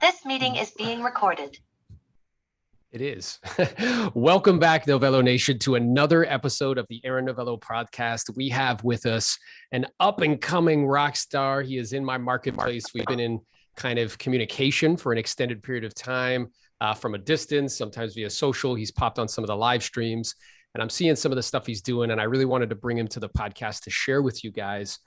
This meeting is being recorded. It is. Welcome back, Novello Nation, to another episode of the Aaron Novello podcast. We have with us an up-and-coming rock star. He is in my marketplace. We've been in kind of communication for an extended period of time from a distance, sometimes via social. He's popped on some of the live streams, and I'm seeing some of the stuff he's doing, and I really wanted to bring him to the podcast to share with you guys.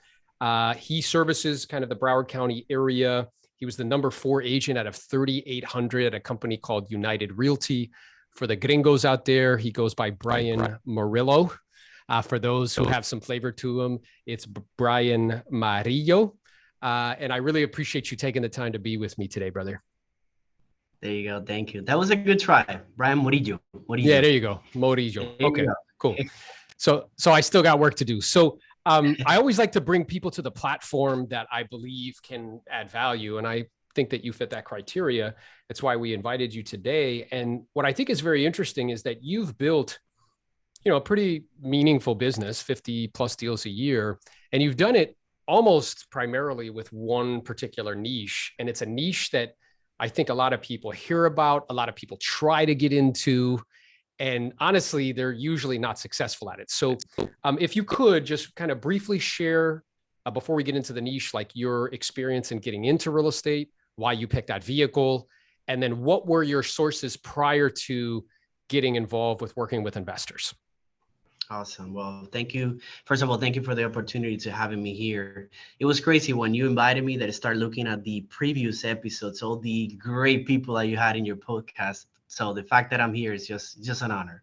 He services kind of the Broward County area. He was the number 4 agent out of 3,800 at a company called United Realty. For the gringos out there, he goes by Brian Morillo. For those who have some flavor to him, it's Brian Morillo. And I really appreciate you taking the time to be with me today, brother. There you go. Thank you. That was a good try. Brian Morillo. Yeah, there you go. Morillo. Okay, cool. So I still got work to do. So I always like to bring people to the platform that I believe can add value. And I think that you fit that criteria. That's why we invited you today. And what I think is very interesting is that you've built, a pretty meaningful business, 50 plus deals a year, and you've done it almost primarily with one particular niche. And it's a niche that I think a lot of people hear about, a lot of people try to get into, and honestly, they're usually not successful at it. So if you could just kind of briefly share, before we get into the niche, like your experience in getting into real estate, why you picked that vehicle, and then what were your sources prior to getting involved with working with investors? Awesome. Well, thank you. First of all, thank you for the opportunity to having me here. It was crazy when you invited me that I started looking at the previous episodes, all the great people that you had in your podcast. So the fact that I'm here is just an honor.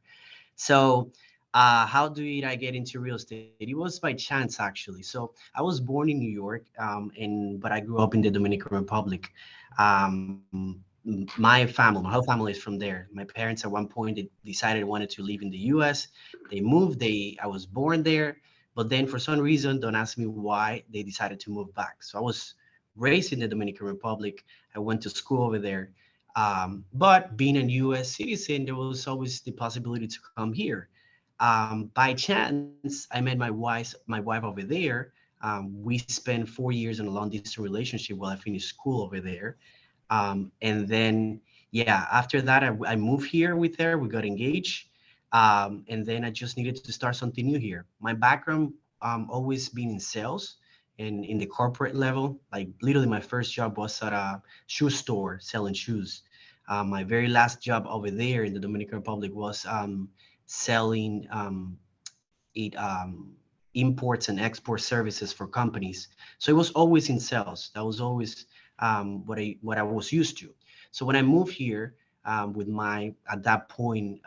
So how did I get into real estate? It was by chance, actually. So I was born in New York, but I grew up in the Dominican Republic. My whole family is from there. My parents at one point they decided they wanted to live in the U.S. They moved. I was born there, but then for some reason, don't ask me why, they decided to move back. So I was raised in the Dominican Republic. I went to school over there. But being a U.S. citizen, there was always the possibility to come here. By chance, I met my wife over there. We spent 4 years in a long distance relationship while I finished school over there. And then, after that, I moved here with her. We got engaged. And then I just needed to start something new here. My background, always been in sales and in the corporate level. Like literally my first job was at a shoe store selling shoes. My very last job over there in the Dominican Republic was selling imports and export services for companies. So it was always in sales. That was always what I was used to. So when I moved here with my, at that point,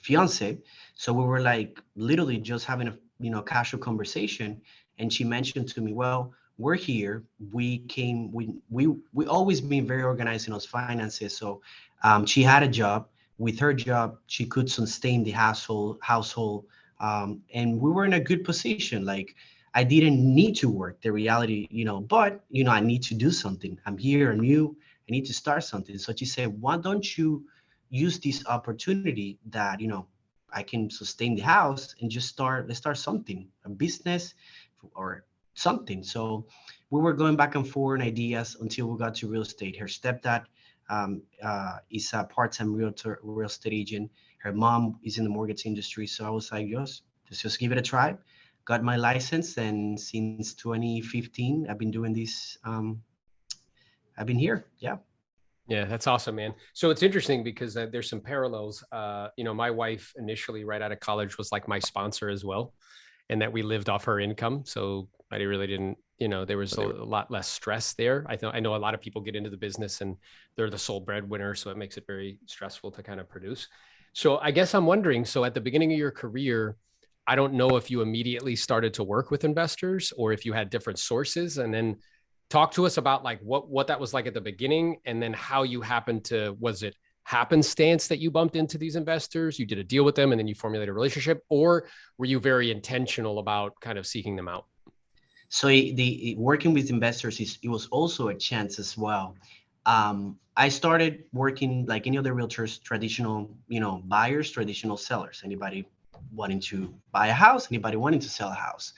fiance, so we were like literally just having a casual conversation, and she mentioned to me, well, we're here. We always been very organized in those finances. So she had a job. With her job, she could sustain the household, and we were in a good position. Like I didn't need to work. The reality, but I need to do something. I'm here, I'm new. I need to start something. So she said, why don't you use this opportunity that I can sustain the house and let's start something, a business or something. So we were going back and forth in ideas until we got to real estate. Her stepdad is a part-time real estate agent. Her mom is in the mortgage industry. So I was like, let's just give it a try. Got my license, and since 2015, I've been doing this. I've been here. Yeah. Yeah, that's awesome, man. So it's interesting because there's some parallels. My wife initially right out of college was like my sponsor as well, and that we lived off her income. So I really didn't, there was a lot less stress there. I know a lot of people get into the business and they're the sole breadwinner, so it makes it very stressful to kind of produce. So I guess I'm wondering, so at the beginning of your career, I don't know if you immediately started to work with investors or if you had different sources, and then talk to us about like what that was like at the beginning, and then how you happened to, was it happenstance that you bumped into these investors? You did a deal with them and then you formulated a relationship, or were you very intentional about kind of seeking them out? So the working with investors it was also a chance as well. I started working like any other realtors, traditional, buyers, traditional sellers, anybody wanting to buy a house, anybody wanting to sell a house.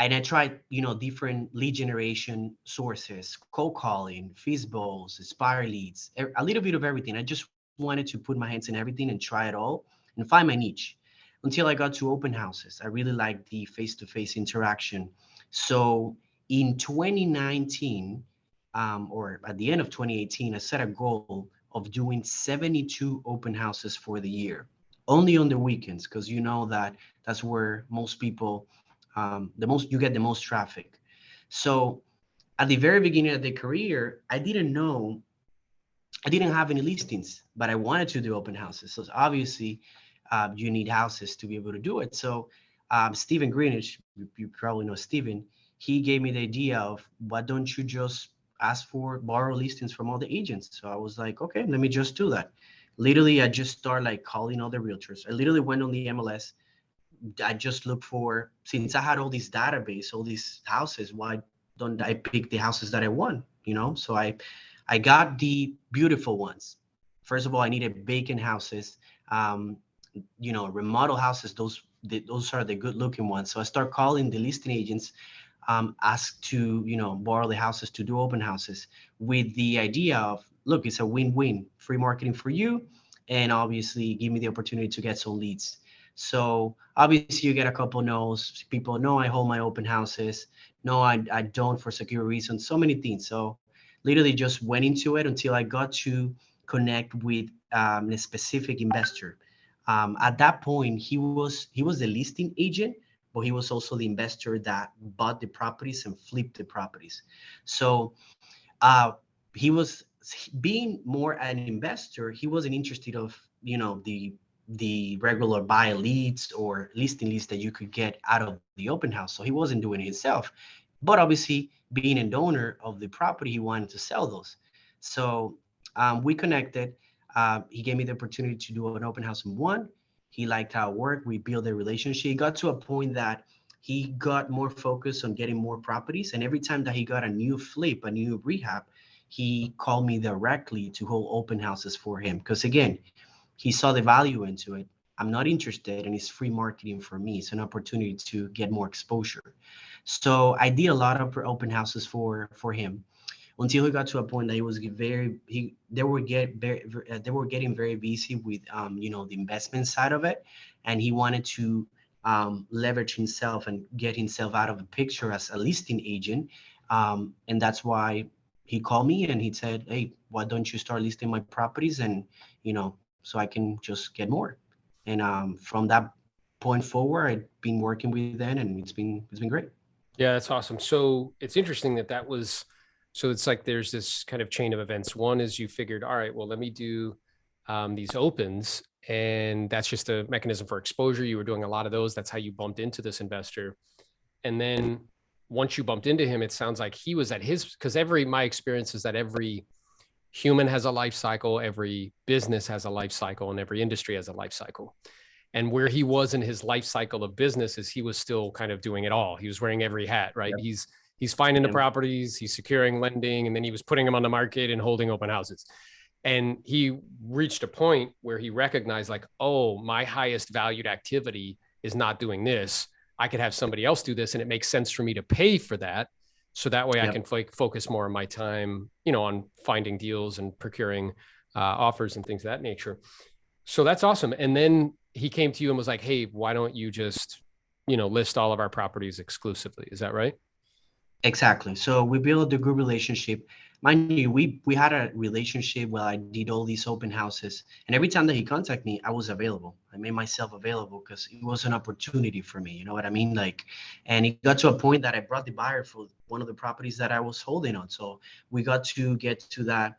And I tried, different lead generation sources, cold calling, Fizzballs, Aspire leads, a little bit of everything. I just wanted to put my hands in everything and try it all and find my niche until I got to open houses. I really liked the face-to-face interaction. So in 2019, or at the end of 2018, I set a goal of doing 72 open houses for the year, only on the weekends, because you know that that's where most people, you get the most traffic. So at the very beginning of the career, I didn't have any listings, but I wanted to do open houses. So obviously, you need houses to be able to do it. So Stephen Greenwich, you probably know Stephen, he gave me the idea of, why don't you just ask for borrow listings from all the agents? So I was like, okay, let me just do that. Literally, I just start like calling all the realtors. I literally went on the MLS. I just looked for, since I had all this database, all these houses, why don't I pick the houses that I want? So I got the beautiful ones. First of all, I needed vacant houses, remodel houses. Those are the good looking ones. So I start calling the listing agents, ask to, borrow the houses to do open houses, with the idea of, look, it's a win-win, free marketing for you, and obviously give me the opportunity to get some leads. So obviously you get a couple no's. People know I hold my open houses. No, I don't, for security reasons, so many things. So literally just went into it until I got to connect with a specific investor. At that point, he was the listing agent, but he was also the investor that bought the properties and flipped the properties. So uh, he was, being more an investor. He wasn't interested of, the regular buy leads or listing leads that you could get out of the open house. So he wasn't doing it himself. But obviously, being an owner of the property, he wanted to sell those. So we connected. He gave me the opportunity to do an open house in one. He liked how it worked. We built a relationship. It got to a point that he got more focused on getting more properties. And every time that he got a new flip, a new rehab, he called me directly to hold open houses for him. Because again, he saw the value into it. I'm not interested, and it's free marketing for me. It's an opportunity to get more exposure. So I did a lot of open houses for him, until he got to a point that he was very he they were getting very busy with the investment side of it, and he wanted to leverage himself and get himself out of the picture as a listing agent. And that's why he called me and he said, hey, why don't you start listing my properties, and so I can just get more. And from that point forward, I've been working with them, and it's been great. Yeah, that's awesome. So it's interesting that was, so it's like there's this kind of chain of events. One is you figured, all right, well, let me do these opens, and that's just a mechanism for exposure. You were doing a lot of those. That's how you bumped into this investor. And then once you bumped into him, it sounds like he was at his, because my experience is that every human has a life cycle, every business has a life cycle, and every industry has a life cycle. And where he was in his life cycle of business is he was still kind of doing it all. He was wearing every hat, right? Yep. He's finding the properties, he's securing lending, and then he was putting them on the market and holding open houses. And he reached a point where he recognized, like, oh, my highest valued activity is not doing this. I could have somebody else do this, and it makes sense for me to pay for that. So that way I can focus more of my time, on finding deals and procuring offers and things of that nature. So that's awesome. And then he came to you and was like, hey, why don't you just, list all of our properties exclusively? Is that right? Exactly. So we built a good relationship. Mind you, we had a relationship where I did all these open houses, and every time that he contacted me, I was available. I made myself available because it was an opportunity for me. You know what I mean? Like, and it got to a point that I brought the buyer for one of the properties that I was holding on. So we got to get to that,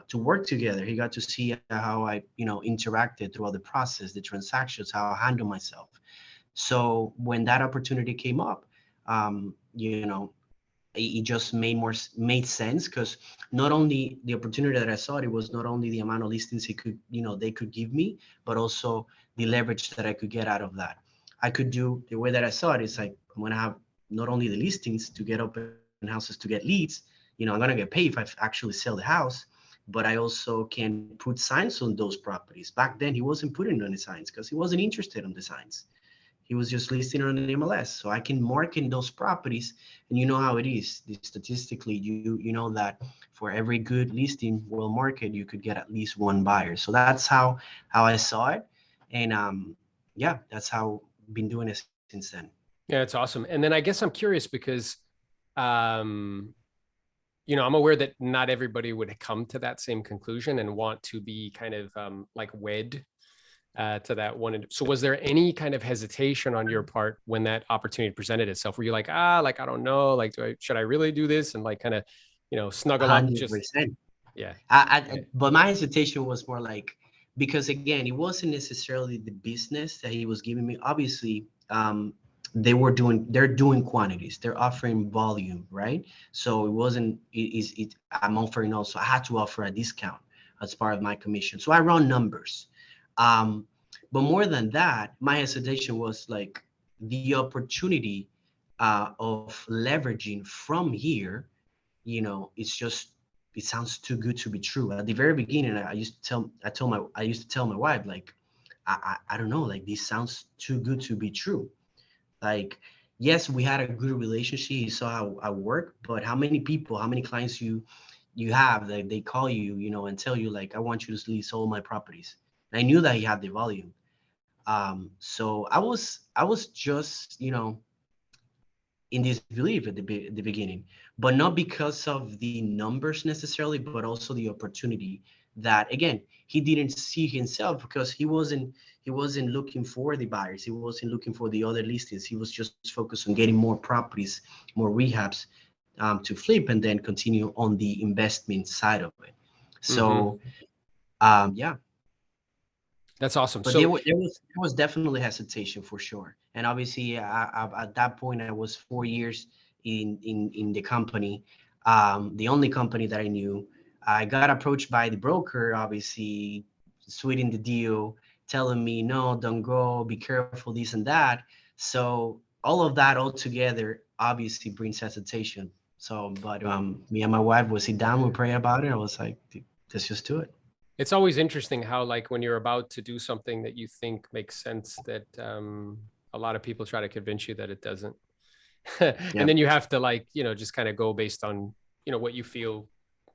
to work together. He got to see how I, interacted throughout the process, the transactions, how I handle myself. So when that opportunity came up, it just made sense, because not only the opportunity that I saw, it was not only the amount of listings they could give me, but also the leverage that I could get out of that. I could do, the way that I saw it is like, I'm going to have not only the listings to get open houses to get leads, I'm going to get paid if I actually sell the house, but I also can put signs on those properties. Back then, he wasn't putting any signs because he wasn't interested in the signs. he was just listing on the MLS. So I can market those properties, and you know how it is. Statistically, you know that for every good listing, well market, you could get at least one buyer. So that's how I saw it, and yeah, that's how I've been doing it since then. Yeah, it's awesome. And then I guess I'm curious because, I'm aware that not everybody would come to that same conclusion and want to be kind of like wed to that one. So was there any kind of hesitation on your part when that opportunity presented itself? Were you like, like, I don't know, like, should I really do this? And like, kind of, snuggle up just, 100%. yeah. But my hesitation was more like, because again, it wasn't necessarily the business that he was giving me. Obviously, they're doing quantities, they're offering volume, right? So it wasn't, I'm offering also, I had to offer a discount as part of my commission. So I run numbers. But more than that, my hesitation was like the opportunity of leveraging from here. It's just, it sounds too good to be true. At the very beginning, I used to tell my wife, like, I don't know, like, this sounds too good to be true. Like, yes, we had a good relationship. He saw how I work, but how many people, how many clients you have that they call you, and tell you like, I want you to lease all my properties. And I knew that he had the volume. So I was just, in disbelief at the beginning, but not because of the numbers necessarily, but also the opportunity that, again, he didn't see himself, because he wasn't looking for the buyers. He wasn't looking for the other listings. He was just focused on getting more properties, more rehabs, to flip, and then continue on the investment side of it. So, yeah. That's awesome. But So there was definitely hesitation for sure. And obviously, at that point, I was 4 years in the company, the only company that I knew. I got approached by the broker, obviously, sweetening the deal, telling me, no, don't go, be careful, this and that. So all of that all together obviously brings hesitation. So, but me and my wife would sit down, we pray about it. I was like, let's just do it. it's always interesting how, like, when you're about to do something that you think makes sense, that a lot of people try to convince you that it doesn't. And Yeah. then you have to, like, just kind of go based on, what you feel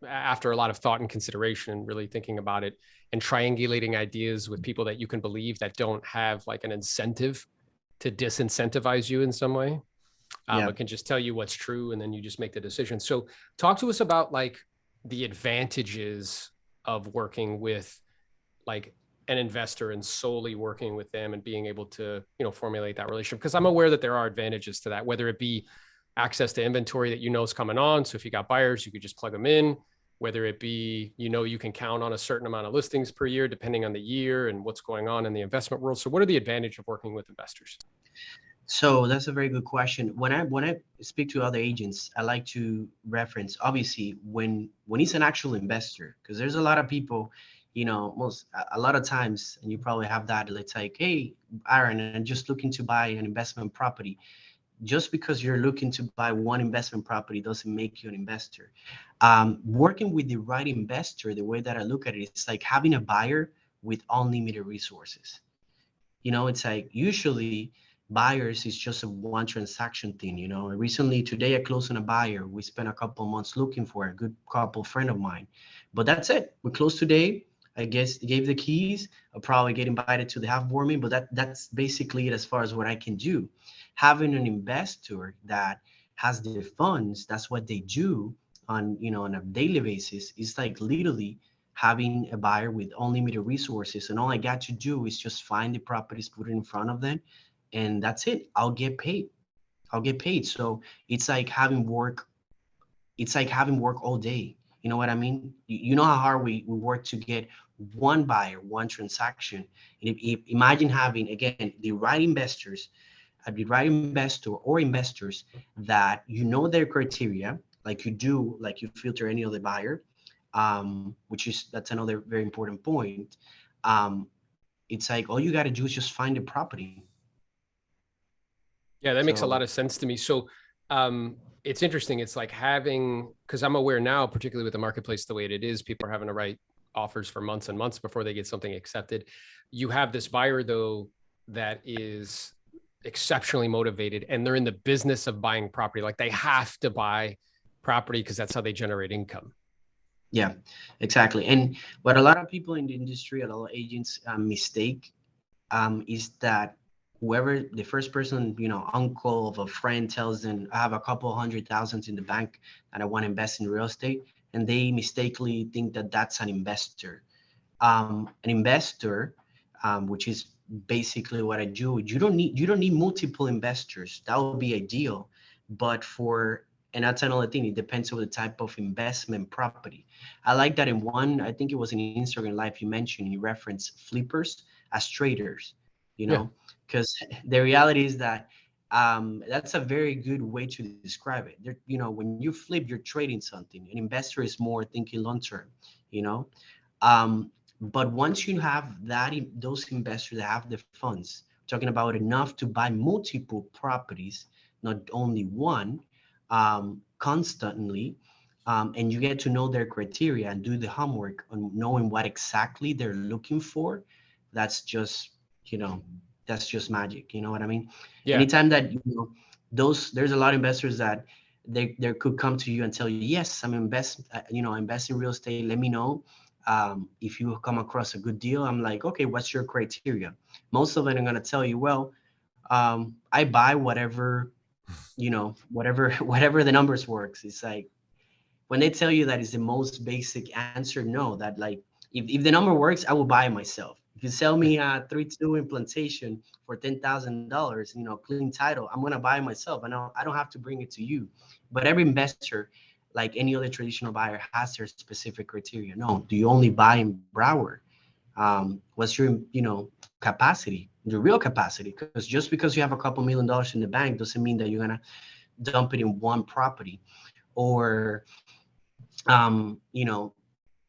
after a lot of thought and consideration, really thinking about it and triangulating ideas with people that you can believe, that don't have like an incentive to disincentivize you in some way. Yeah. But can just tell you what's true, and then you just make the decision. So talk to us about like the advantages of working with like an investor and solely working with them and being able to, formulate that relationship. Because I'm aware that there are advantages to that, whether it be access to inventory that is coming on. So if you got buyers, you could just plug them in, whether it be, you can count on a certain amount of listings per year, depending on the year and what's going on in the investment world. So what are the advantages of working with investors? So that's a very good question. When I speak to other agents, I like to reference, obviously, when he's an actual investor, because there's a lot of people, a lot of times, and you probably have that. It's like, hey, Aaron, I'm just looking to buy an investment property. Just because you're looking to buy one investment property doesn't make you an investor. Working with the right investor, the way that I look at it, it's like having a buyer with unlimited resources. It's like, usually buyers is just a one transaction thing. Recently, today, I closed on a buyer. We spent a couple of months looking for a good couple friend of mine, but that's it. We closed today. I guess gave the keys. I'll probably get invited to the half warming, but that's basically it as far as what I can do. Having an investor that has the funds, that's what they do on a daily basis. It's like literally having a buyer with unlimited resources, and all I got to do is just find the properties, put it in front of them, and that's it. I'll get paid. So it's like having work. It's like having work all day. You know what I mean? You know how hard we work to get one buyer, one transaction. And if imagine having, again, the right investors, the right investor or investors that their criteria, like you do, like you filter any other buyer, that's another very important point. It's like all you got to do is just find a property. Yeah, that makes a lot So of sense to me. So it's interesting. It's like because I'm aware now, particularly with the marketplace the way it is, people are having to write offers for months and months before they get something accepted. You have this buyer, though, that is exceptionally motivated and they're in the business of buying property. Like they have to buy property because that's how they generate income. Yeah, exactly. And what a lot of people in the industry, a lot of agents mistake is that whoever the first person, uncle of a friend tells them, I have a couple $100,000 in the bank and I want to invest in real estate. And they mistakenly think that that's an investor. An investor, which is basically what I do. You don't need multiple investors. That would be ideal, but and that's another thing. It depends on the type of investment property. I like that I think it was in Instagram Live you referenced flippers as traders, because the reality is that that's a very good way to describe it. When you flip, you're trading something. An investor is more thinking long term, but once you have those investors that have the funds, talking about enough to buy multiple properties, not only one, constantly, and you get to know their criteria and do the homework on knowing what exactly they're looking for, that's just magic. You know what I mean? Yeah. Anytime that there's a lot of investors that they could come to you and tell you, yes, I'm invest in real estate. Let me know. If you come across a good deal. I'm like, okay, what's your criteria? Most of them are going to tell you, well, I buy whatever, whatever the numbers works. It's like, when they tell you that is the most basic answer, no, that like, if the number works, I will buy it myself. If you sell me a 3-2 implantation for $10,000, clean title, I'm going to buy it myself. I don't have to bring it to you. But every investor, like any other traditional buyer, has their specific criteria. No, do you only buy in Broward? What's your, capacity, the real capacity? Because just because you have a couple $1,000,000 in the bank doesn't mean that you're going to dump it in one property. Or,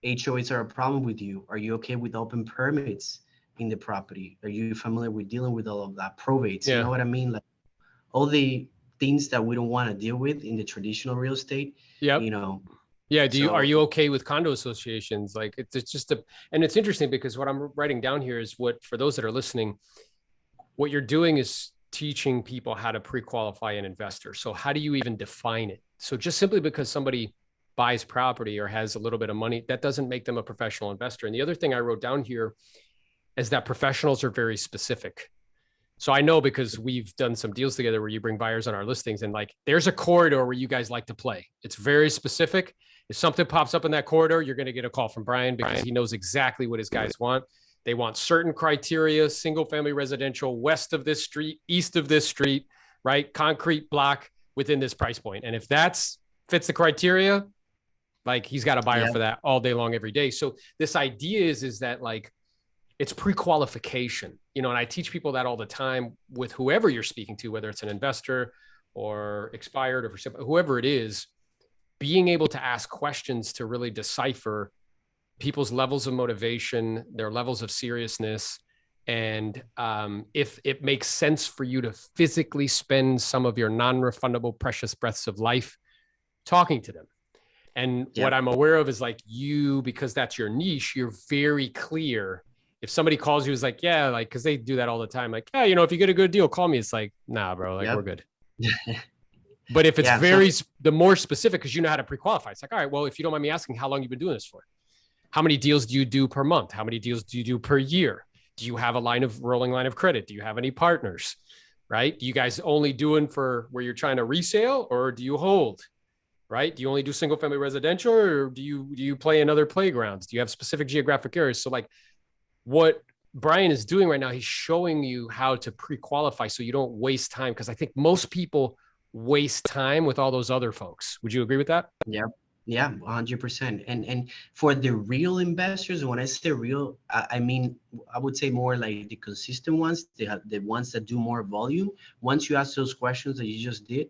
HOAs are a problem with you. Are you okay with open permits in the property? Are you familiar with dealing with all of that? Probates, you know what I mean? Like all the things that we don't want to deal with in the traditional real estate. Yeah. Yeah. Are you okay with condo associations? Like it's just and it's interesting because what I'm writing down here is for those that are listening, what you're doing is teaching people how to pre-qualify an investor. So how do you even define it? So just simply because somebody buys property or has a little bit of money, that doesn't make them a professional investor. And the other thing I wrote down here is that professionals are very specific. So I know because we've done some deals together where you bring buyers on our listings and like, there's a corridor where you guys like to play. It's very specific. If something pops up in that corridor, you're going to get a call from Brian because he knows exactly what his guys want. They want certain criteria, single family residential, west of this street, east of this street, right? Concrete block within this price point. And if that's fits the criteria, like he's got a buyer for that all day long, every day. So this idea is that like, it's pre-qualification, and I teach people that all the time with whoever you're speaking to, whether it's an investor or expired or whoever it is, being able to ask questions to really decipher people's levels of motivation, their levels of seriousness. And if it makes sense for you to physically spend some of your non-refundable precious breaths of life talking to them. And what I'm aware of is like because that's your niche, you're very clear. If somebody calls you, is like, yeah, like, cause they do that all the time. Like, yeah, if you get a good deal, call me. It's like, nah, bro, like we're good. But if it's the more specific, cause you know how to pre-qualify. It's like, all right, well, if you don't mind me asking, how long you've been doing this for? How many deals do you do per month? How many deals do you do per year? Do you have a rolling line of credit? Do you have any partners, right? Do you guys only doing for where you're trying to resale or do you hold? Right? Do you only do single family residential or do you play in other playgrounds? Do you have specific geographic areas? So like what Brian is doing right now, he's showing you how to pre-qualify so you don't waste time. Cause I think most people waste time with all those other folks. Would you agree with that? Yeah. Yeah, 100%. And for the real investors, when I say real, I mean, I would say more like the consistent ones, the ones that do more volume. Once you ask those questions that you just did,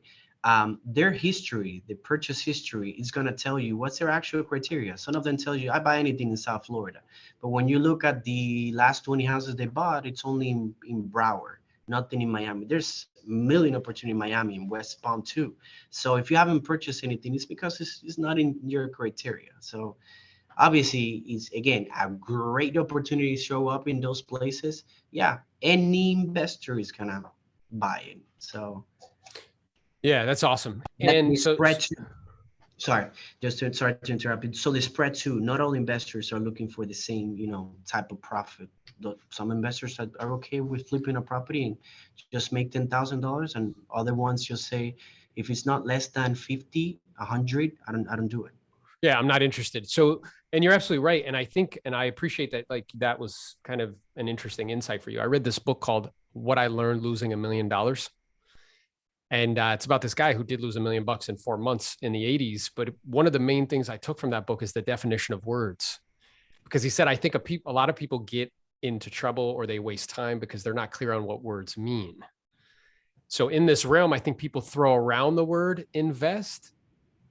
their history, the purchase history is going to tell you what's their actual criteria. Some of them tell you, I buy anything in South Florida. But when you look at the last 20 houses they bought, it's only in Broward, nothing in Miami. There's a million opportunity in Miami, in West Palm too. So if you haven't purchased anything, it's because it's not in your criteria. So obviously, it's, again, a great opportunity to show up in those places. Yeah, any investor is going to buy it. So Yeah, that's awesome. that And the so, spread to, sorry, sorry to interrupt you. So the spread too, not all investors are looking for the same, type of profit. Some investors are okay with flipping a property and just make $10,000, and other ones just say, if it's not less than 50, 100, I don't do it. yeah, I'm not interested. So, and you're absolutely right. And I think, and I appreciate that, like, that was kind of an interesting insight for you. I read this book called What I Learned Losing $1 Million. And it's about this guy who did lose $1 million in 4 months in the 80s. But one of the main things I took from that book is the definition of words, because he said, I think a lot of people get into trouble or they waste time because they're not clear on what words mean. So in this realm, I think people throw around the word invest,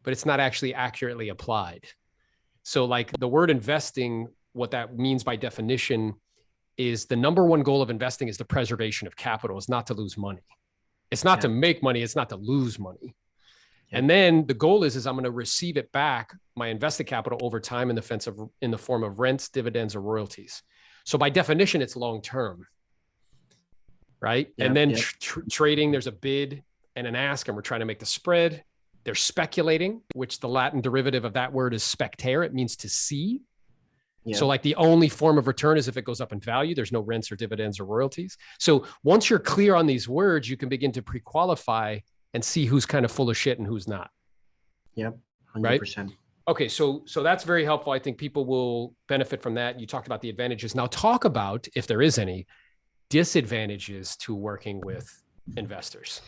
but it's not actually accurately applied. So like the word investing, what that means by definition is the number one goal of investing is the preservation of capital, is not to lose money. It's not to make money. It's not to lose money. Yeah. And then the goal is I'm going to receive it back, my invested capital, over time in the form of rents, dividends, or royalties. So by definition, it's long-term, right? Yep, and then trading, there's a bid and an ask, and we're trying to make the spread. They're speculating, which the Latin derivative of that word is spectere. It means to see. Yep. So like the only form of return is if it goes up in value. There's no rents or dividends or royalties. So once you're clear on these words, you can begin to pre-qualify and see who's kind of full of shit and who's not. Yep, 100%. Right? Okay, so that's very helpful. I think people will benefit from that. You talked about the advantages. Now talk about, if there is any, disadvantages to working with investors.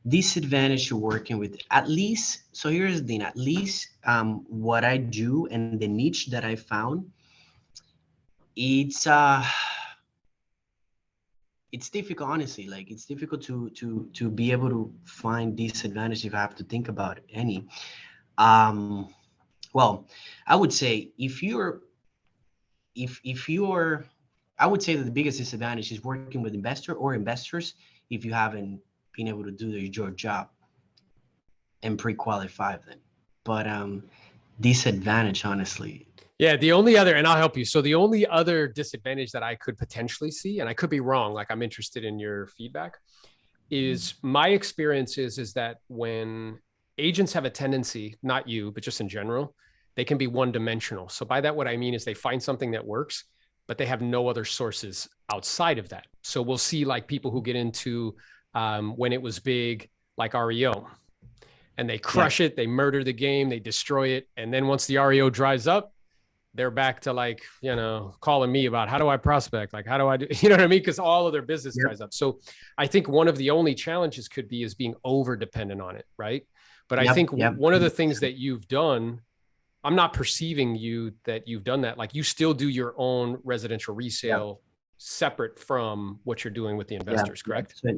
Disadvantage to working with, at least, so here's the thing, at least what I do and the niche that I found, it's difficult, honestly. Like, it's difficult to be able to find disadvantage if I have to think about any. Well, I would say if you're, I would say that the biggest disadvantage is working with investors if you haven't been able to do your job and pre-qualify them. But disadvantage, honestly. Yeah, the only other, and I'll help you. So the only other disadvantage that I could potentially see, and I could be wrong, like I'm interested in your feedback, is my experience is that when agents have a tendency, not you, but just in general, they can be one-dimensional. So by that, what I mean is they find something that works, but they have no other sources outside of that. So we'll see like people who get into when it was big, like REO, and they crush it, they murder the game, they destroy it. And then once the REO dries up, they're back to like, calling me about how do I prospect? Like, how do I do, you know what I mean? Because all of their business dries up. So I think one of the only challenges could be is being over dependent on it. Right. But I think one of the things that you've done, I'm not perceiving that you've done that. Like you still do your own residential resale separate from what you're doing with the investors, correct? So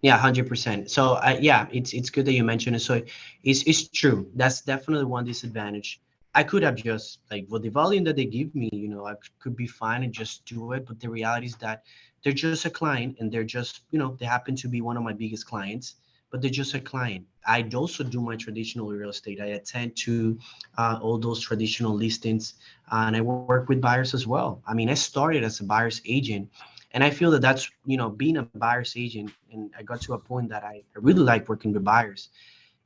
100%. So it's good that you mentioned it. So it's true. That's definitely one disadvantage. I could have just like, with the volume that they give me, I could be fine and just do it. But the reality is that they're just a client, and they're just, they happen to be one of my biggest clients, but they're just a client. I also do my traditional real estate. I attend to all those traditional listings, and I work with buyers as well. I mean, I started as a buyer's agent, and I feel that that's, being a buyer's agent, and I got to a point that I really like working with buyers.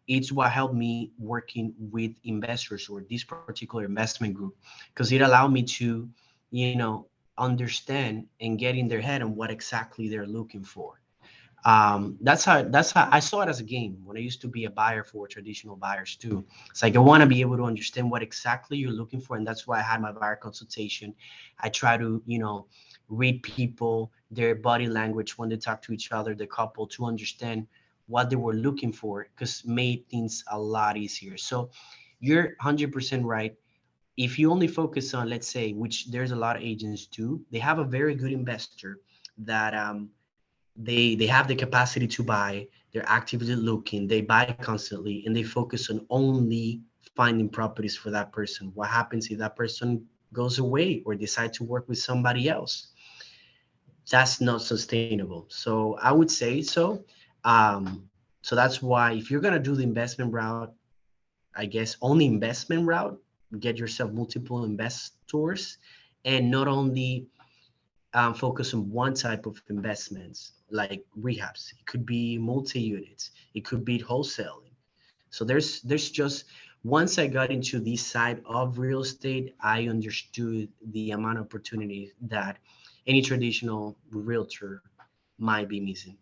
It's what helped me working with investors or this particular investment group, because it allowed me to, understand and get in their head on what exactly they're looking for. That's how I saw it as a game when I used to be a buyer for traditional buyers too. It's like, I want to be able to understand what exactly you're looking for. And that's why I had my buyer consultation. I try to, read people, their body language when they talk to each other, the couple, to understand what they were looking for, because made things a lot easier. So you're 100% right. If you only focus on, let's say, which there's a lot of agents do, they have a very good investor that they have the capacity to buy, they're actively looking, they buy constantly, and they focus on only finding properties for that person. What happens if that person goes away or decide to work with somebody else? That's not sustainable. So I would say so. So that's why if you're gonna do the investment route, I guess only investment route, get yourself multiple investors, and not only focus on one type of investments, like rehabs. It could be multi-units. It could be wholesaling. So there's just, once I got into this side of real estate, I understood the amount of opportunity that any traditional realtor might be missing.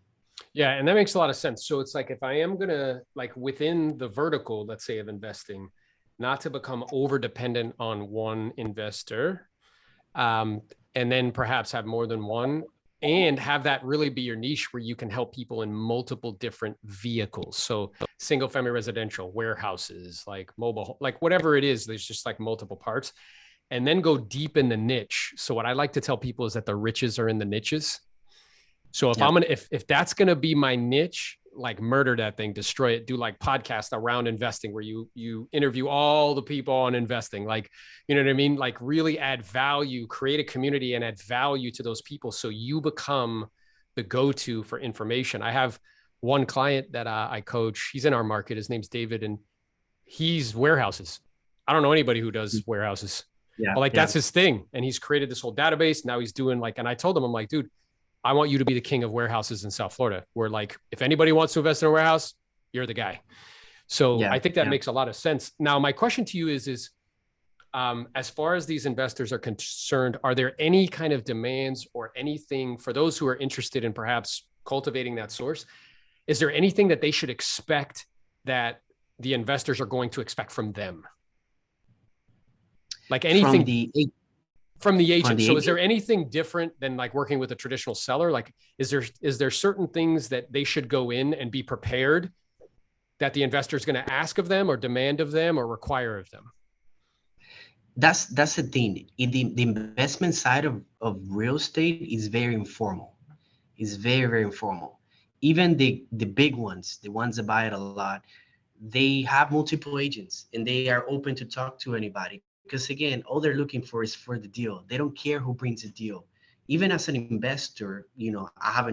Yeah, and that makes a lot of sense. So it's like if I am gonna like within the vertical, let's say of investing, not to become over dependent on one investor, um, and then perhaps have more than one, and have that really be your niche where you can help people in multiple different vehicles. So single family residential, warehouses, like mobile, like whatever it is, there's just like multiple parts, and then go deep in the niche. So what I like to tell people is that the riches are in the niches. So if Yep. I'm gonna, if that's gonna be my niche, like murder that thing, destroy it, do like podcast around investing where you interview all the people on investing, like, you know what I mean? Like really add value, create a community and add value to those people. So you become the go-to for information. I have one client that I coach, he's in our market. His name's David and he's warehouses. I don't know anybody who does warehouses, Yeah, but like, yeah, that's his thing. And he's created this whole database. Now he's doing like, and I told him, I'm like, dude, I want you to be the king of warehouses in South Florida. Where like, if anybody wants to invest in a warehouse, you're the guy. So yeah, I think that yeah. makes a lot of sense. Now, my question to you is, as far as these investors are concerned, are there any kind of demands or anything for those who are interested in perhaps cultivating that source? Is there anything that they should expect that the investors are going to expect from them? Like From anything the from the from agent. the So is there agent. anything different than like working with a traditional seller? Like, is there certain things that they should go in and be prepared that the investor is going to ask of them or demand of them or require of them? That's the thing. The investment side of real estate is very informal. It's very, very informal. Even the big ones, the ones that buy it a lot, they have multiple agents and they are open to talk to anybody. Because again, all they're looking for is for the deal. They don't care who brings the deal. Even as an investor, I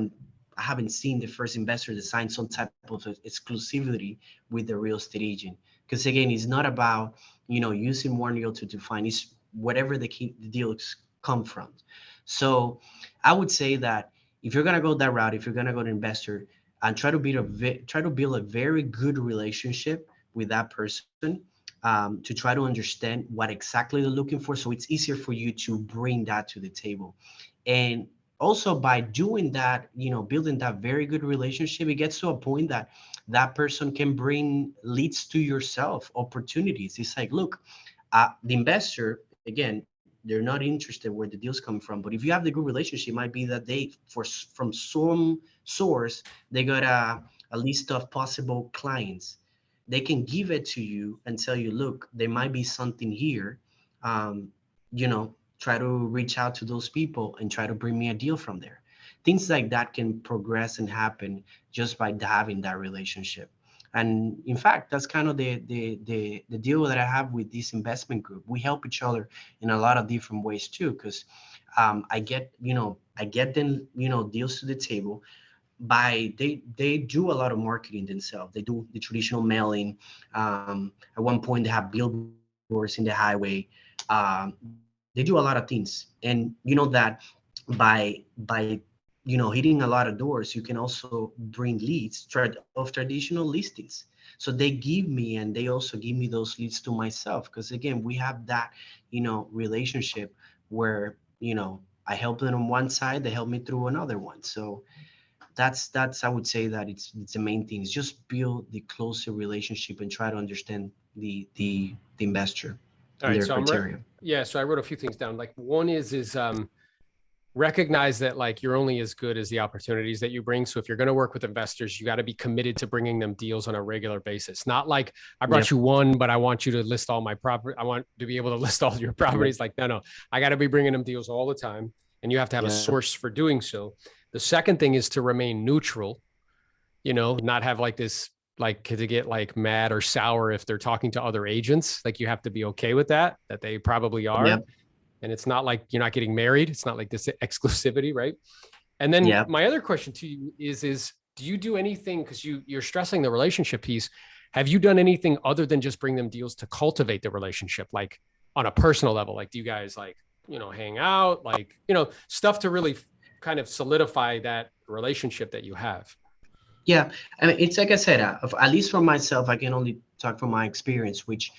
haven't seen the first investor that signed some type of exclusivity with the real estate agent. Because again, it's not about using one deal to define. It's whatever the deals come from. So I would say that if you're gonna go that route, if you're gonna go to investor and try to build a very good relationship with that person, to try to understand what exactly they're looking for, so it's easier for you to bring that to the table. And also by doing that, building that very good relationship, it gets to a point that that person can bring leads to yourself, opportunities. It's like, look, the investor, again, they're not interested where the deals come from, but if you have the good relationship, it might be that from some source, they got a list of possible clients. They can give it to you and tell you, look, there might be something here. um, Try to reach out to those people and try to bring me a deal from there. Things like that can progress and happen just by having that relationship. And in fact, that's kind of the deal that I have with this investment group. We help each other in a lot of different ways too, because I get them deals to the table. They do a lot of marketing themselves. They do the traditional mailing. At one point, they have billboards in the highway. They do a lot of things, and that by hitting a lot of doors, you can also bring leads of traditional listings. So they give me, and they also give me those leads to myself, because again, we have that relationship where I help them on one side, they help me through another one. So that's I would say that it's the main thing, is just build the closer relationship and try to understand the investor All and right. their So criteria. so I wrote a few things down. Like one is recognize that like you're only as good as the opportunities that you bring. So if you're going to work with investors, you got to be committed to bringing them deals on a regular basis. Not like I brought Yep. you one, but I want you to list all my property. I want to be able to list all your properties. Like, no, I got to be bringing them deals all the time. And you have to have a Yeah. source for doing so. The second thing is to remain neutral, not have like this, like to get like mad or sour if they're talking to other agents. Like you have to be okay with that they probably are. Yep. And it's not like you're not getting married. It's not like this exclusivity, right? And then Yep. my other question to you is do you do anything, because you're stressing the relationship piece, have you done anything other than just bring them deals to cultivate the relationship, like on a personal level? Like do you guys like hang out, like, stuff to really kind of solidify that relationship that you have. Yeah, I mean, it's like I said, at least for myself, I can only talk from my experience, which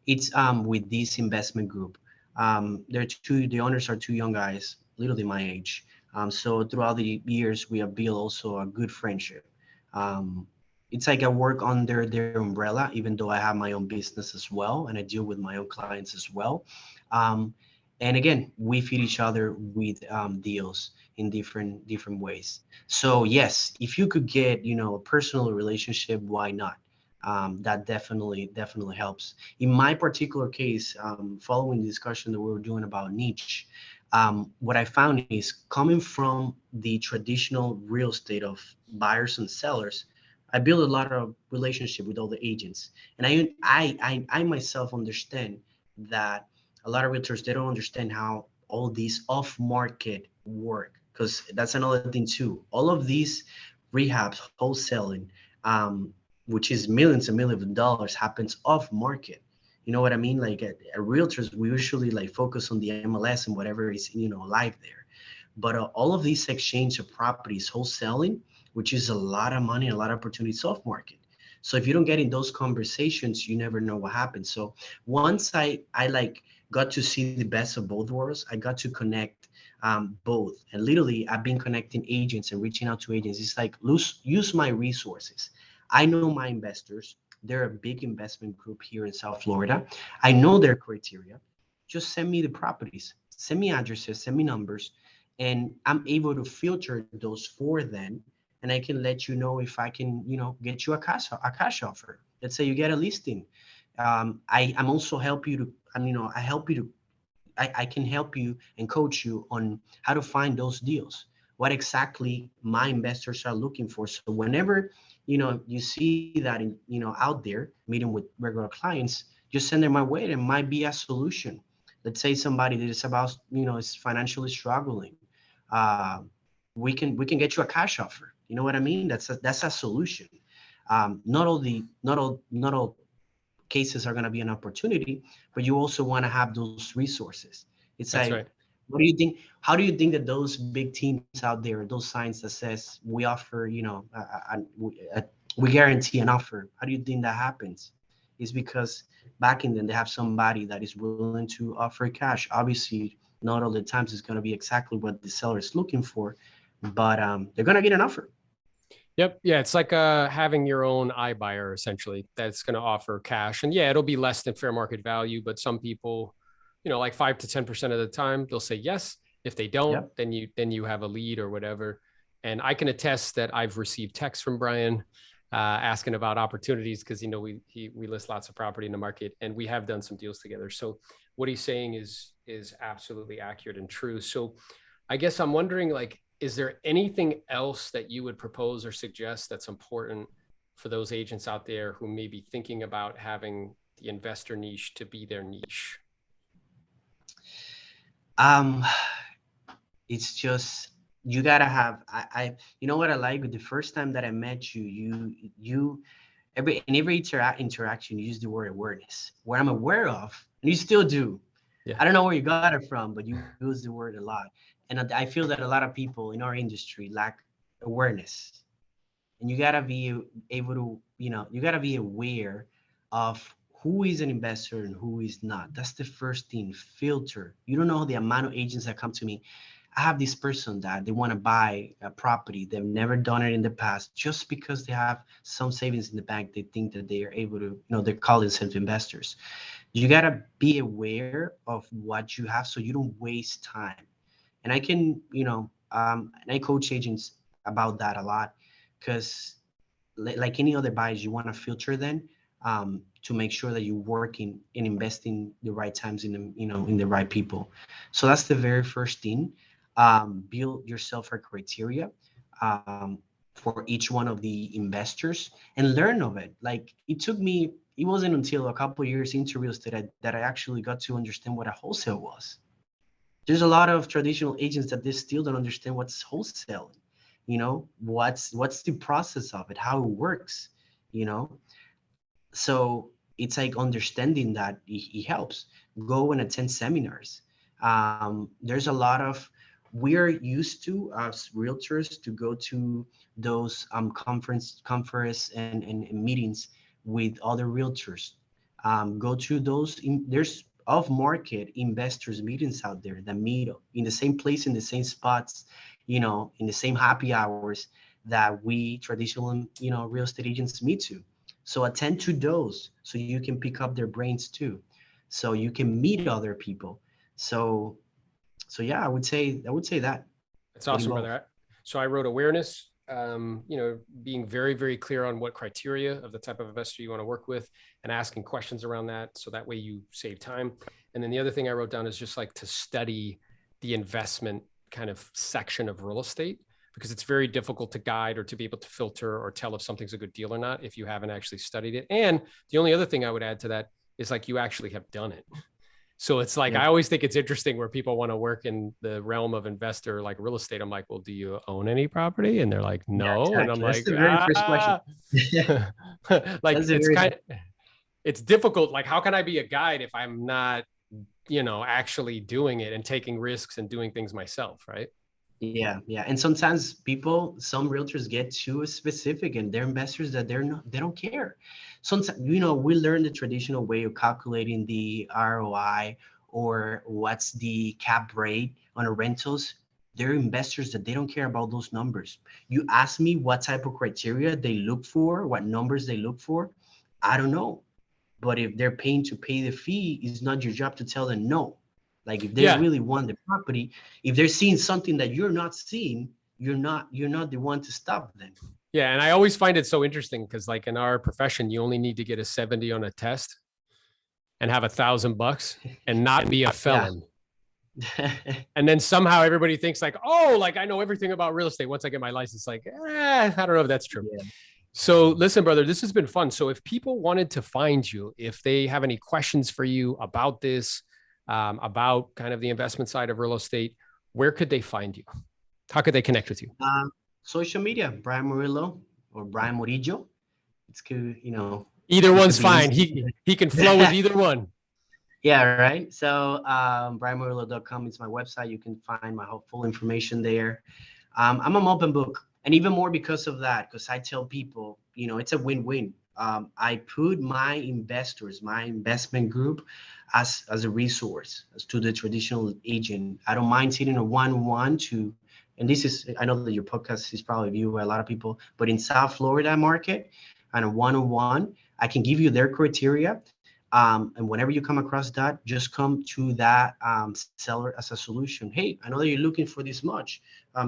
it's with this investment group. The owners are two young guys, literally my age. So throughout the years, we have built also a good friendship. Um, it's like I work under their umbrella, even though I have my own business as well, and I deal with my own clients as well. Um, and again, we feed each other with deals in different ways. So yes, if you could get, a personal relationship, why not? That definitely helps. In my particular case, following the discussion that we were doing about niche, what I found is coming from the traditional real estate of buyers and sellers, I build a lot of relationship with all the agents, and I myself understand that a lot of realtors, they don't understand how all these off market work, because that's another thing too. All of these rehabs, wholesaling, which is millions and millions of dollars, happens off market. You know what I mean? Like at realtors, we usually like focus on the MLS and whatever is live there. But all of these exchange of properties, wholesaling, which is a lot of money, a lot of opportunities off market. So if you don't get in those conversations, you never know what happens. So once I like got to see the best of both worlds, I got to connect both. And literally, I've been connecting agents and reaching out to agents. It's like use my resources. I know my investors. They're a big investment group here in South Florida. I know their criteria. Just send me the properties, send me addresses, send me numbers, and I'm able to filter those for them. And I can let you know if I can, get you a cash offer. Let's say you get a listing. I'm also help you to, I help you to I can help you and coach you on how to find those deals, what exactly my investors are looking for. So whenever, you see that out there meeting with regular clients, just send them my way. It might be a solution. Let's say somebody that is about, is financially struggling. Uh, we can get you a cash offer. You know what I mean? That's a solution. Not all cases are going to be an opportunity, but you also want to have those resources. It's That's like, right. what do you think? How do you think that those big teams out there, those signs that says we offer, we guarantee an offer? How do you think that happens? It's because back in then they have somebody that is willing to offer cash. Obviously, not all the times it's going to be exactly what the seller is looking for, but they're going to get an offer. Yep. Yeah. It's like having your own iBuyer essentially that's going to offer cash. And yeah, it'll be less than fair market value, but some people, like 5 to 10% of the time, they'll say yes. If they don't, Yep. then you have a lead or whatever. And I can attest that I've received texts from Brian asking about opportunities because we list lots of property in the market and we have done some deals together. So what he's saying is absolutely accurate and true. So I guess I'm wondering, like, is there anything else that you would propose or suggest that's important for those agents out there who may be thinking about having the investor niche to be their niche? Um, it's just you gotta have. You know what I like with the first time that I met you, every interaction you use the word awareness. What I'm aware of, and you still do. Yeah. I don't know where you got it from, but you use the word a lot. And I feel that a lot of people in our industry lack awareness. And you gotta be able to, you gotta be aware of who is an investor and who is not. That's the first thing. Filter. You don't know the amount of agents that come to me. I have this person that they want to buy a property. They've never done it in the past. Just because they have some savings in the bank, they think that they are able to, they call themselves investors. You gotta be aware of what you have so you don't waste time. And I can, and I coach agents about that a lot, because like any other buyers, you want to filter then, to make sure that you're working and investing the right times in the, in the right people. So that's the very first thing. Build yourself a criteria for each one of the investors and learn of it. Like it wasn't until a couple of years into real estate that I actually got to understand what a wholesale was. There's a lot of traditional agents that they still don't understand what's wholesaling. What's the process of it, how it works. you know so it's like understanding that it helps. Go and attend seminars. There's a lot of, we're used to as realtors to go to those conference and meetings with other realtors. Go to those, there's off market investors meetings out there that meet in the same place, in the same spots, in the same happy hours that we traditional, real estate agents meet to. So attend to those so you can pick up their brains too. So you can meet other people. So yeah, I would say that. It's awesome, brother. So I wrote awareness, being very, very clear on what criteria of the type of investor you want to work with and asking questions around that. So that way you save time. And then the other thing I wrote down is just like to study the investment kind of section of real estate, because it's very difficult to guide or to be able to filter or tell if something's a good deal or not if you haven't actually studied it. And the only other thing I would add to that is like you actually have done it. So it's like, I always think it's interesting where people want to work in the realm of investor, like real estate. I'm like, well, do you own any property? And they're like, no. Yeah, exactly. And I'm That's like, the very first question. Like it's difficult. Like, how can I be a guide if I'm not, actually doing it and taking risks and doing things myself, right? Yeah. And sometimes some realtors get too specific, and they're investors that they don't care. Sometimes, we learn the traditional way of calculating the ROI or what's the cap rate on a rentals. They're investors that they don't care about those numbers. You ask me what type of criteria they look for, what numbers they look for, I don't know. But if they're paying to pay the fee, it's not your job to tell them no. Like if they really want the property, if they're seeing something that you're not seeing, you're not the one to stop them. Yeah. And I always find it so interesting because like in our profession, you only need to get a 70 on a test and have $1,000 and not be a felon. And then somehow everybody thinks like, oh, like I know everything about real estate. Once I get my license, like, I don't know if that's true. Yeah. So listen, brother, this has been fun. So if people wanted to find you, if they have any questions for you about this, about kind of the investment side of real estate, where could they find you? How could they connect with you? Social media, Brian Morillo or Brian Morillo. It's good, Either one's fine. He can flow with either one. Yeah, right. So brianmorillo.com is my website. You can find my full information there. I'm an open book. And even more because of that, because I tell people, it's a win-win. I put my investors, my investment group as a resource as to the traditional agent. I don't mind sitting a one-on-one to, and this is, I know that your podcast is probably viewed by a lot of people, but in South Florida market, on a one-on-one, I can give you their criteria. And whenever you come across that, just come to that seller as a solution. Hey, I know that you're looking for this much.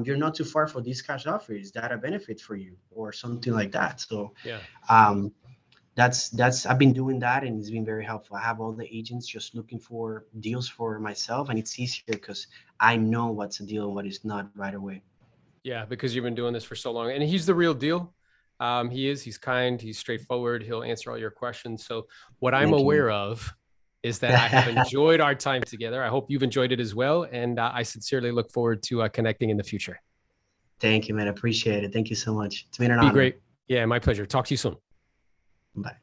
You're not too far for this cash offer. Is that a benefit for you or something like that? So yeah, that's I've been doing that and it's been very helpful. I have all the agents just looking for deals for myself, and it's easier because I know what's a deal and what is not right away. Yeah, because you've been doing this for so long, and he's the real deal. He's kind, he's straightforward. He'll answer all your questions. So what I'm aware of is that I have enjoyed our time together. I hope you've enjoyed it as well. And I sincerely look forward to connecting in the future. Thank you, man. I appreciate it. Thank you so much. It's been an honor. Be great. Yeah, my pleasure. Talk to you soon. Bye.